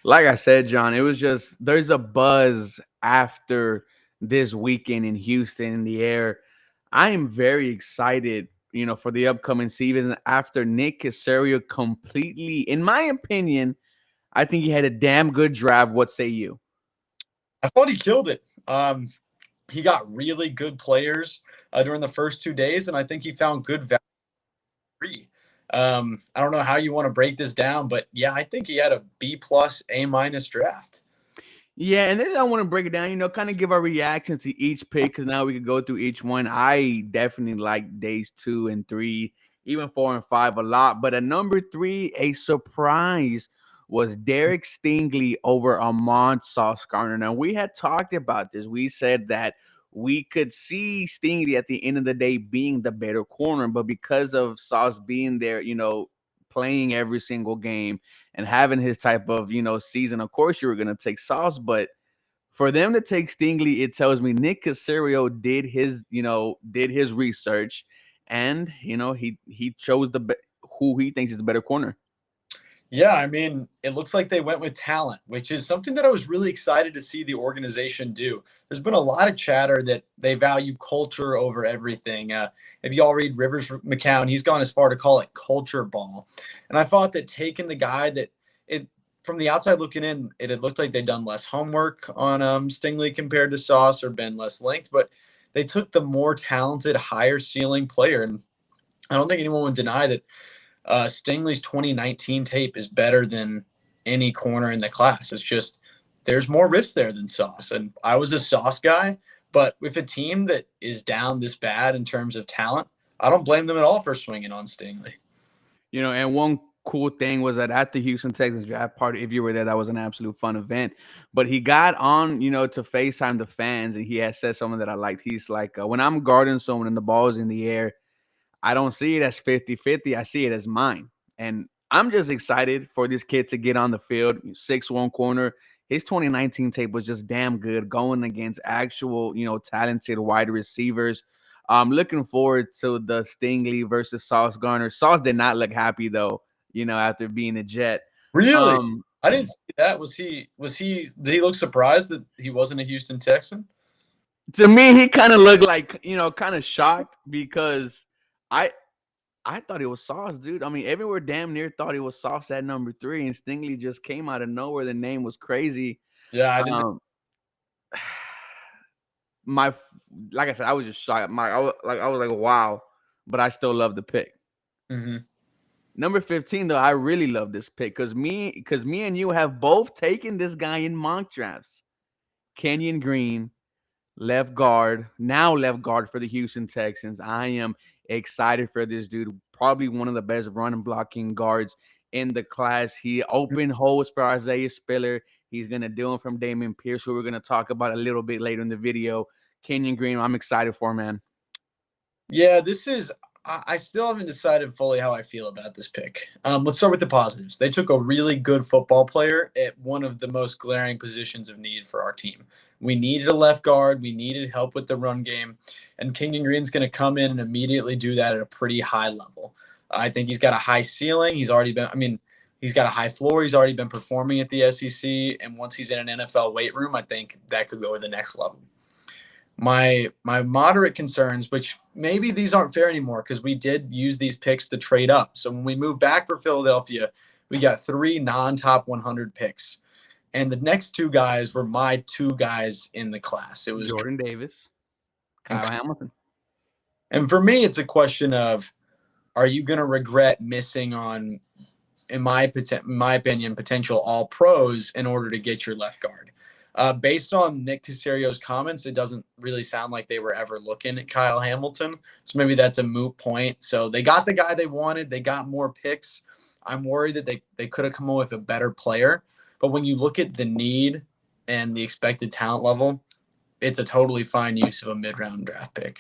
Like I said, John, it was just there's a buzz after this weekend in Houston in the air. I am very excited, for the upcoming season after Nick Casario completely, in my opinion, I think he had a damn good draft. What say you? I thought he killed it. He got really good players during the first 2 days, and I think he found good value. I don't know how you want to break this down, but yeah, I think he had a B plus, A minus draft. Yeah, and then I want to break it down, kind of give our reactions to each pick because now we could go through each one. I definitely like days 2 and 3, even 4 and 5 a lot. But at number 3, a surprise was Derek Stingley over Ahmad Sauce Gardner. Now, we had talked about this. We said that we could see Stingley at the end of the day being the better corner, but because of Sauce being there, playing every single game and having his type of season, of course you were gonna take Sauce, but for them to take Stingley, it tells me Nick Casario did his research, and he chose who he thinks is the better corner. Yeah, I mean, it looks like they went with talent, which is something that I was really excited to see the organization do. There's been a lot of chatter that they value culture over everything. If y'all read Rivers McCown, he's gone as far to call it culture ball. And I thought that taking the guy that it from the outside looking in, it had looked like they'd done less homework on Stingley compared to Sauce or been less linked, but they took the more talented, higher ceiling player. And I don't think anyone would deny that Stingley's 2019 tape is better than any corner in the class. It's just there's more risk there than Sauce. And I was a Sauce guy, but with a team that is down this bad in terms of talent, I don't blame them at all for swinging on Stingley. And one cool thing was that at the Houston Texans draft party, if you were there, that was an absolute fun event. But he got on, to FaceTime the fans, and he had said something that I liked. He's like, when I'm guarding someone and the ball is in the air, I don't see it as 50-50. I see it as mine. And I'm just excited for this kid to get on the field, 6'1" corner. His 2019 tape was just damn good going against actual, talented wide receivers. I'm looking forward to the Stingley versus Sauce Gardner. Sauce did not look happy though, after being a Jet. Really? Um, I didn't see that. Did he look surprised that he wasn't a Houston Texan? to me, he kind of looked like, kind of shocked because I I thought it was Sauce, dude. I mean, everywhere damn near thought it was Sauce at number 3, and Stingley just came out of nowhere. The name was crazy. Yeah, I didn't. Um, my like I said, I was just shocked. I was like, wow, but I still love the pick. Mhm. Number 15, though, I really love this pick because me and you have both taken this guy in mock drafts. Kenyan Green, left guard for the Houston Texans. I am excited for this dude. Probably one of the best run blocking guards in the class. He opened holes for Isaiah Spiller. He's gonna do it from Damien Pierce, who we're gonna talk about a little bit later in the video. Kenyon Green, I'm excited for, man. Yeah, this is. I still haven't decided fully how I feel about this pick. Let's start with the positives. They took a really good football player at one of the most glaring positions of need for our team. We needed a left guard. We needed help with the run game, and Kenyon Green's going to come in and immediately do that at a pretty high level. I think he's got a high ceiling. He's already been. I mean, he's got a high floor. He's already been performing at the SEC, and once he's in an NFL weight room, I think that could go to the next level. My moderate concerns, which maybe these aren't fair anymore because we did use these picks to trade up. So when we move back for Philadelphia, we got 3 non-top 100 picks. And the next 2 guys were my 2 guys in the class. It was Jordan Davis, and Kyle Hamilton. and for me it's a question of, are you going to regret missing on, in my opinion, potential all pros in order to get your left guard? Based on Nick Casario's comments, it doesn't really sound like they were ever looking at Kyle Hamilton. So maybe that's a moot point. So they got the guy they wanted. They got more picks. I'm worried that they could have come up with a better player. But when you look at the need and the expected talent level, it's a totally fine use of a mid-round draft pick.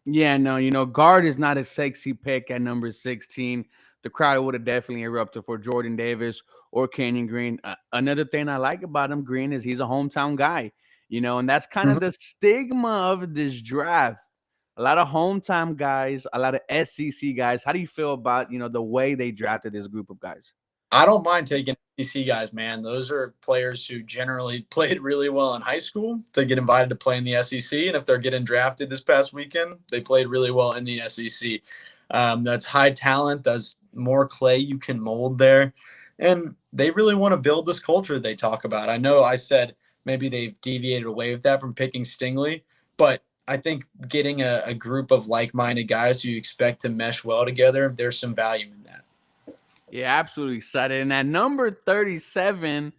Yeah, no, guard is not a sexy pick at number 16. The crowd would have definitely erupted for Jordan Davis or Kenyon Green. Another thing I like about him, Green, is he's a hometown guy, and that's kind of Mhm. the stigma of this draft. A lot of hometown guys, a lot of SEC guys. How do you feel about, the way they drafted this group of guys? I don't mind taking SEC guys, man. Those are players who generally played really well in high school to get invited to play in the SEC. And if they're getting drafted this past weekend, they played really well in the SEC. That's high talent. There's more clay you can mold there. And they really want to build this culture they talk about. I know I said maybe they've deviated away with that from picking Stingley, but I think getting a group of like-minded guys who you expect to mesh well together, there's some value in that. Yeah, absolutely excited. And at number 37,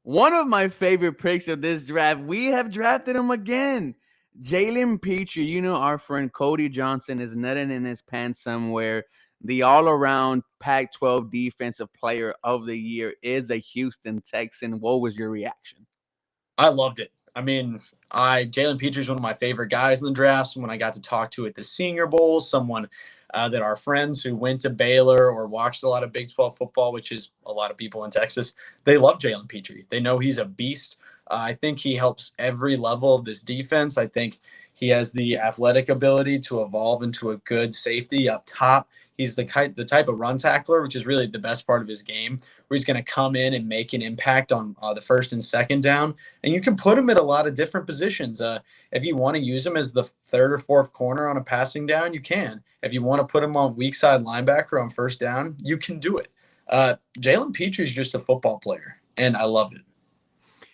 one of my favorite picks of this draft, we have drafted him again. Jalen Peters, our friend Cody Johnson is nutting in his pants somewhere. The all-around Pac-12 Defensive Player of the Year is a Houston Texan. What was your reaction? I loved it. I mean, Jalen Peters is one of my favorite guys in the draft. Someone I got to talk to at the Senior Bowl. Someone that our friends who went to Baylor or watched a lot of Big 12 football, which is a lot of people in Texas, they love Jalen Peters. They know he's a beast. I think he helps every level of this defense. I think he has the athletic ability to evolve into a good safety up top. He's the type of run tackler, which is really the best part of his game, where he's going to come in and make an impact on the first and second down. And you can put him at a lot of different positions. If you want to use him as the third or fourth corner on a passing down, you can. If you want to put him on weak side linebacker on first down, you can do it. Jalen Peters is just a football player, and I loved it.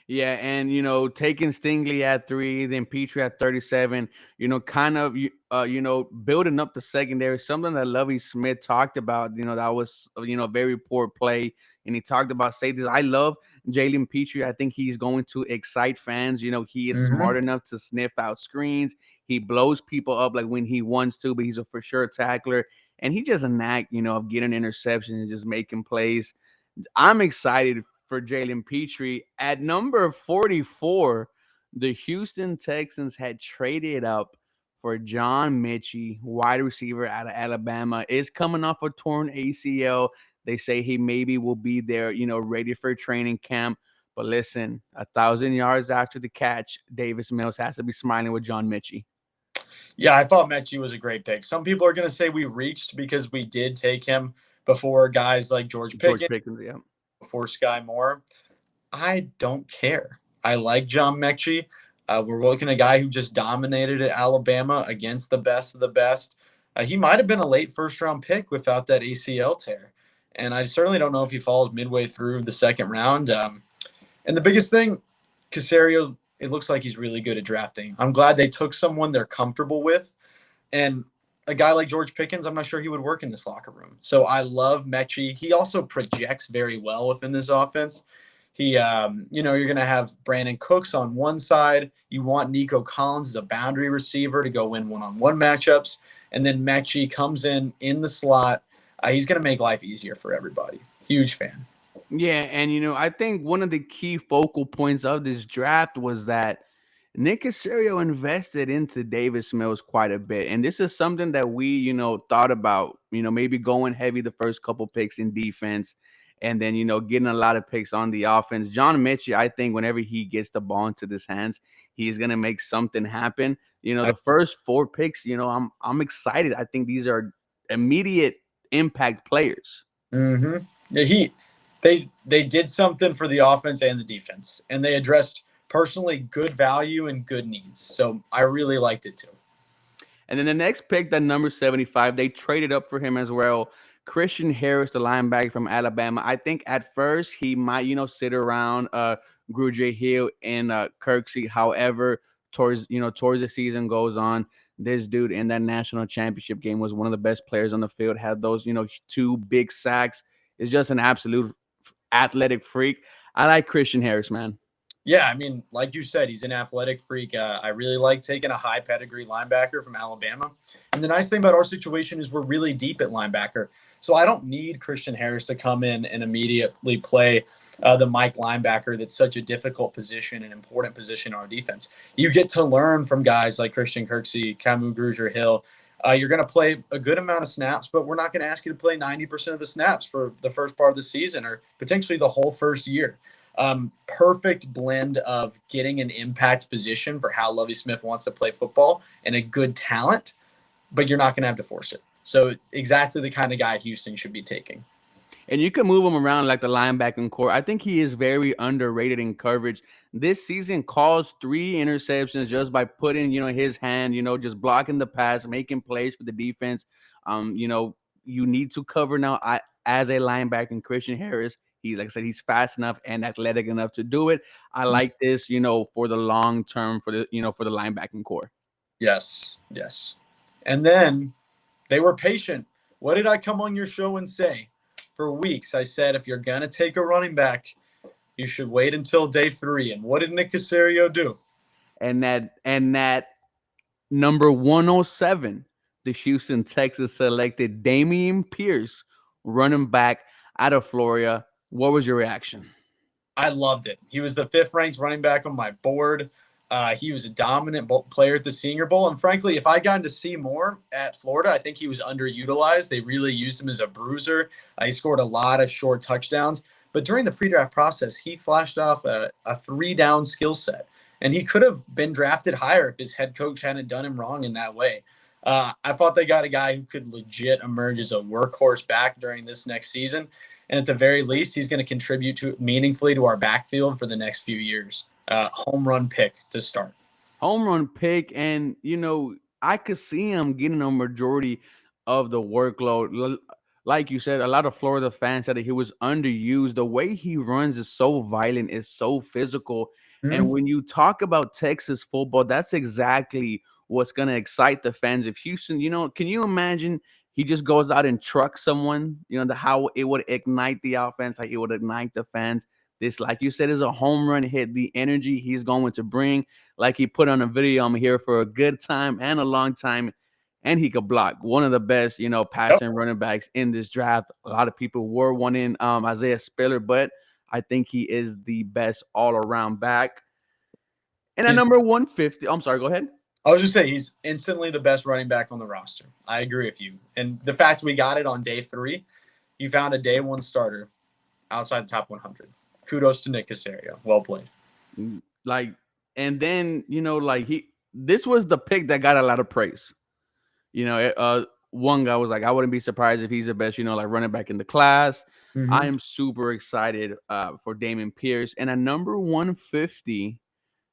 Yeah, and taking Stingley at 3, then Petrie at 37, kind of building up the secondary, something that Lovie Smith talked about, that was very poor play. And he talked about safeties. I love Jalen Petrie. I think he's going to excite fans. He is smart enough to sniff out screens. He blows people up like when he wants to, but he's a for sure tackler. And he just a knack, of getting interceptions and just making plays. I'm excited for Jalen Peters. At number 44, the Houston Texans had traded up for John Michie, wide receiver out of Alabama. Is coming off a torn ACL. They say he maybe will be there, ready for training camp. But listen, 1,000 yards after the catch, Davis Mills has to be smiling with John Michie. Yeah, I thought Michie was a great pick. Some people are going to say we reached because we did take him before guys like George Pickens, yeah. Before Sky Moore. I don't care. I like John Michie. We're looking at a guy who just dominated at Alabama against the best of the best. He might have been a late first-round pick without that ACL tear. And I certainly don't know if he falls midway through the second round. And the biggest thing, Caserio, it looks like he's really good at drafting. I'm glad they took someone they're comfortable with. And a guy like George Pickens, I'm not sure he would work in this locker room. So I love Michie. He also projects very well within this offense. You're going to have Brandon Cooks on one side. You want Nico Collins as a boundary receiver to go win one-on-one matchups. And then Michie comes in the slot. He's going to make life easier for everybody. Huge fan. Yeah, and I think one of the key focal points of this draft was that Nick Caserio invested into Davis Mills quite a bit. And this is something that we, thought about, maybe going heavy the first couple picks in defense and then, getting a lot of picks on the offense. John Michie, I think whenever he gets the ball into his hands, he's going to make something happen. The first 4 picks, I'm excited. I think these are immediate impact players. Mm-hmm. Yeah, they did something for the offense and the defense, and they addressed personally good value and good needs. So I really liked it too. And then the next pick, that number 75, they traded up for him as well. Christian Harris, the linebacker from Alabama. I think at first he might, sit around Grugier Hill and Kirksey. However, towards the season goes on, this dude in that national championship game was one of the best players on the field, had those, 2 big sacks. Is just an absolute athletic freak. I like Christian Harris, man. Yeah, I mean, like you said, he's an athletic freak. I really like taking a high pedigree linebacker from Alabama. And the nice thing about our situation is we're really deep at linebacker. So I don't need Christian Harris to come in and immediately play the Mike linebacker. That's such a difficult position, an important position on our defense. You get to learn from guys like Christian Kirksey, Camus Grugier-Hill. You're going to play a good amount of snaps, but we're not going to ask you to play 90% of the snaps for the first part of the season or potentially the whole first year. Perfect blend of getting an impact position for how Lovie Smith wants to play football and a good talent, but you're not going to have to force it. So exactly the kind of guy Houston should be taking. And you can move him around like the linebacking core. I think he is very underrated in coverage. This season caused 3 interceptions just by putting, his hand, just blocking the pass, making plays for the defense. You need to cover now. As a linebacker, Christian Harris, he, like I said, he's fast enough and athletic enough to do it. I like this, for the long term for the linebacking core. Yes, yes. And then they were patient. What did I come on your show and say? For weeks, I said if you're gonna take a running back, you should wait until day 3. And what did Nick Caserio do? And that number 107, the Houston Texans selected Damien Pierce, running back out of Florida. What was your reaction? I loved it. He was the 5th ranked running back on my board. He was a dominant player at the Senior Bowl. And frankly, if I'd gotten to see more at Florida, I think he was underutilized. They really used him as a bruiser. He scored a lot of short touchdowns. But during the pre-draft process, he flashed off a 3-down skill set. And he could have been drafted higher if his head coach hadn't done him wrong in that way. I thought they got a guy who could legit emerge as a workhorse back during this next season. And at the very least, he's going to contribute meaningfully to our backfield for the next few years. Home run pick to start. Home run pick, and I could see him getting a majority of the workload. Like you said, a lot of Florida fans said that he was underused. The way he runs is so violent, it's so physical. And when you talk about Texas football, that's exactly what's going to excite the fans of Houston. Can you imagine he just goes out and trucks someone? How it would ignite the offense, how it would ignite the fans. This, like you said, is a home run hit. The energy he's going to bring, like he put on a video, I'm here for a good time and a long time. And he could block. One of the best, passing running backs in this draft. A lot of people were wanting Isaiah Spiller, but I think he is the best all-around back. And at number 150, I'm sorry, go ahead. I was just saying he's instantly the best running back on the roster. I agree with you. And the fact we got it on day 3, you found a day 1 starter outside the top 100. Kudos to Nick Caserio. Well played. And then, this was the pick that got a lot of praise. One guy was like, I wouldn't be surprised if he's the best, running back in the class. Mm-hmm. I am super excited for Damien Pierce. And at number 150,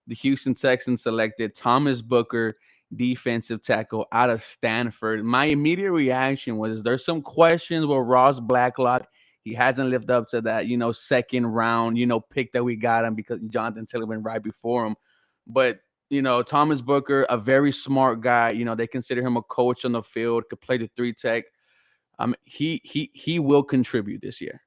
the Houston Texans selected Thomas Booker, defensive tackle out of Stanford. My immediate reaction was there's some questions with Ross Blacklock. He hasn't lived up to that, second round, pick that we got him because Jonathan Taylor went right before him. But, Thomas Booker, a very smart guy. They consider him a coach on the field, could play the 3-tech. He will contribute this year.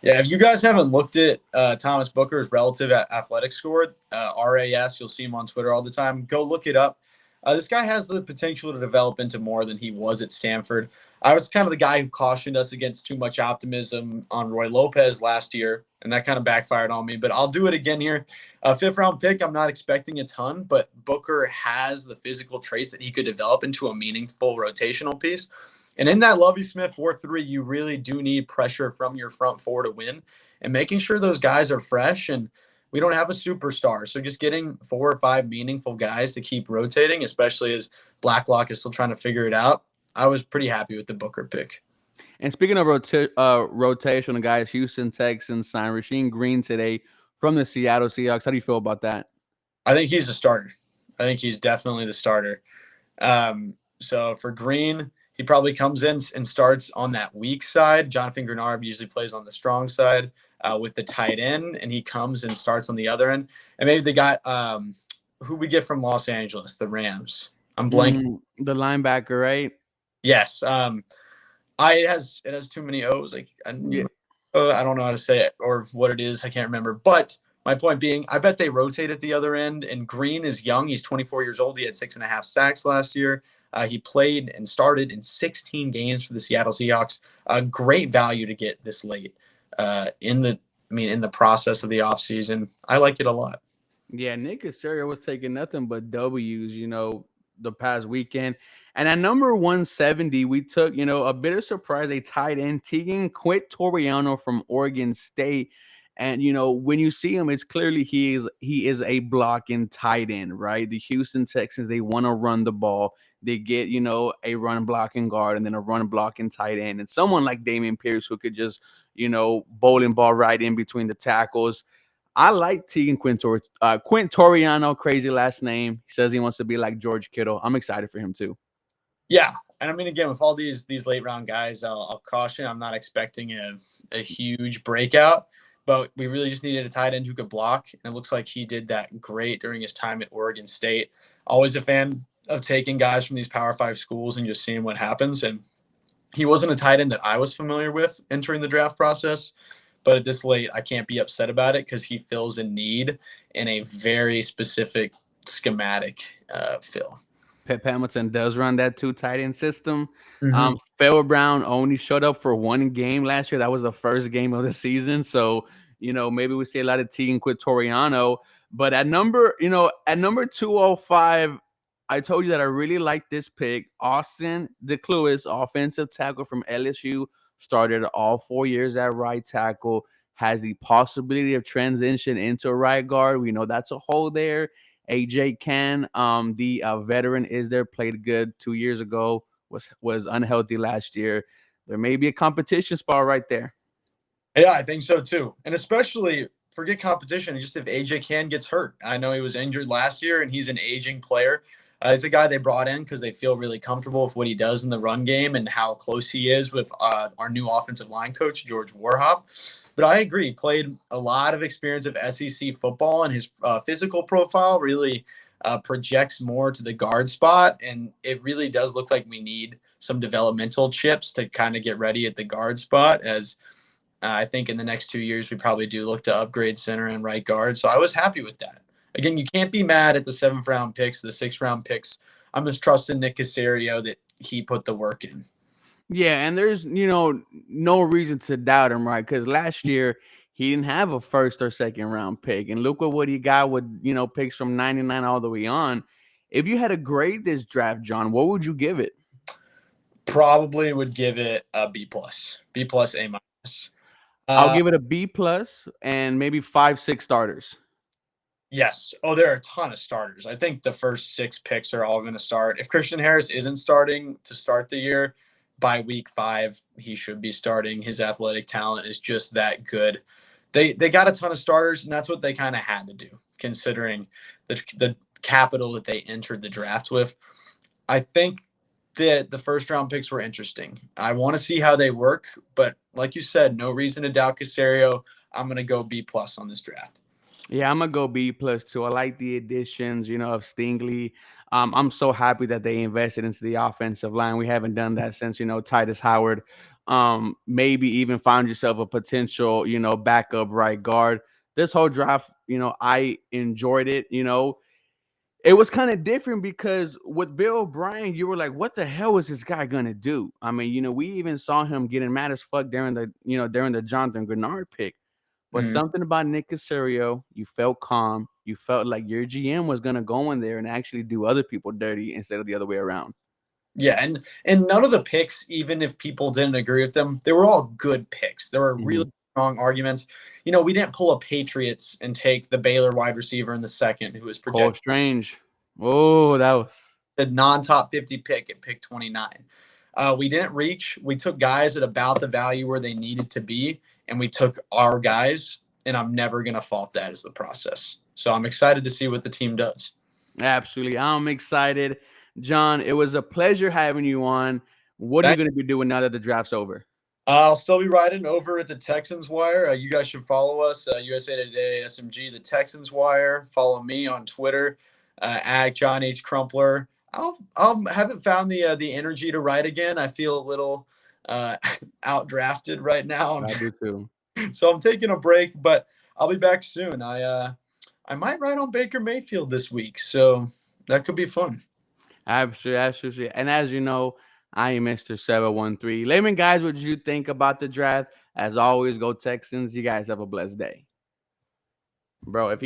Yeah, if you guys haven't looked at Thomas Booker's relative athletic score, RAS, you'll see him on Twitter all the time. Go look it up. This guy has the potential to develop into more than he was at Stanford. I was kind of the guy who cautioned us against too much optimism on Roy Lopez last year, and that kind of backfired on me. But I'll do it again here. 5th-round pick, I'm not expecting a ton, but Booker has the physical traits that he could develop into a meaningful rotational piece. And in that Lovie Smith 4-3, you really do need pressure from your front 4 to win and making sure those guys are fresh. And we don't have a superstar. So just getting 4 or 5 meaningful guys to keep rotating, especially as Blacklock is still trying to figure it out. I was pretty happy with the Booker pick. And speaking of rotational guys, Houston Texans signed Kenyan Green today from the Seattle Seahawks. How do you feel about that? I think he's a starter. I think he's definitely the starter. So for Green, he probably comes in and starts on that weak side. Jonathan Grenard usually plays on the strong side with the tight end, and he comes and starts on the other end. And maybe they got who we get from Los Angeles, the Rams. I'm blanking. The linebacker, right? Yes. It has too many O's. I don't know how to say it or what it is. I can't remember. But my point being, I bet they rotate at the other end. And Green is young. He's 24 years old. He had 6.5 sacks last year. He played and started in 16 games for the Seattle Seahawks. Great value to get this late in the process of the offseason. I like it a lot. Yeah, Nick Caserio was taking nothing but W's, the past weekend. And at number 170, we took, a bit of surprise, a tight end, Tegan Quitoriano from Oregon State. And, when you see him, it's clearly he is a blocking tight end, right? The Houston Texans, they want to run the ball. They get, a run blocking guard and then a run blocking tight end. And someone like Damien Pierce who could just, bowling ball right in between the tackles. I like Tegan Quintoriano, crazy last name. He says he wants to be like George Kittle. I'm excited for him too. Yeah, and I mean, again, with all these late round guys, I'll caution. I'm not expecting a huge breakout, but we really just needed a tight end who could block, and it looks like he did that great during his time at Oregon State. Always a fan of taking guys from these Power 5 schools and just seeing what happens. And he wasn't a tight end that I was familiar with entering the draft process, but at this late, I can't be upset about it because he fills a need in a very specific schematic fill. Pep Hamilton does run that two tight end system. Mm-hmm. Phil Brown only showed up for one game last year. That was the first game of the season. So, maybe we see a lot of Tegan Quintoriano. But at number 205, I told you that I really like this pick. Austin DeCluis, offensive tackle from LSU, started all 4 years at right tackle, has the possibility of transition into right guard. We know that's a hole there. AJ Cann, the veteran, is there, played good 2 years ago, was unhealthy last year. There may be a competition spot right there. Yeah, I think so too. And especially forget competition, just if AJ Cann gets hurt. I know he was injured last year and he's an aging player. It's a guy they brought in because they feel really comfortable with what he does in the run game and how close he is with our new offensive line coach, George Warhop. But I agree, played a lot of experience of SEC football, and his physical profile really projects more to the guard spot. And it really does look like we need some developmental chips to kind of get ready at the guard spot, as I think in the next 2 years, we probably do look to upgrade center and right guard. So I was happy with that. Again, you can't be mad at the 7th round picks, the 6th round picks. I'm just trusting Nick Caserio that he put the work in. Yeah, and there's, no reason to doubt him, right? Because last year he didn't have a 1st or 2nd round pick. And look what he got with, picks from 99 all the way on. If you had to grade this draft, John, what would you give it? Probably would give it a B+, A-. I'll give it a B+ and maybe 5-6 starters. Yes. Oh, there are a ton of starters. I think the first 6 picks are all going to start. If Christian Harris isn't starting to start the year, by week 5, he should be starting. His athletic talent is just that good. They got a ton of starters, and that's what they kind of had to do, considering the capital that they entered the draft with. I think that the 1st round picks were interesting. I want to see how they work, but like you said, no reason to doubt Caserio. I'm going to go B+ on this draft. Yeah, I'm gonna go B+ too. I like the additions, of Stingley. I'm so happy that they invested into the offensive line. We haven't done that since, Titus Howard. Maybe even found yourself a potential, backup right guard. This whole draft, I enjoyed it. It was kind of different because with Bill O'Brien, you were like, what the hell is this guy gonna do? I mean, we even saw him getting mad as fuck during the Jonathan Grenard pick. But something about Nick Caserio, you felt calm. You felt like your GM was going to go in there and actually do other people dirty instead of the other way around. Yeah, and none of the picks, even if people didn't agree with them, they were all good picks. There were really strong arguments. We didn't pull a Patriots and take the Baylor wide receiver in the 2nd, who was projected. Cole Strange. Oh, that was the non-top 50 pick at pick 29. We didn't reach. We took guys at about the value where they needed to be, and we took our guys, and I'm never going to fault that as the process. So I'm excited to see what the team does. Absolutely. I'm excited. John, it was a pleasure having you on. What are you going to be doing now that the draft's over? I'll still be writing over at the Texans Wire. You guys should follow us, USA Today, SMG, the Texans Wire. Follow me on Twitter, at John H. Crumpler. I haven't found the energy to write again. I feel a little outdrafted right now. I do too. So I'm taking a break, but I'll be back soon. I might write on Baker Mayfield this week, so that could be fun. Absolutely. And as you know, I am Mr. 713. Layman, guys, what did you think about the draft? As always, go Texans. You guys have a blessed day. Bro, if he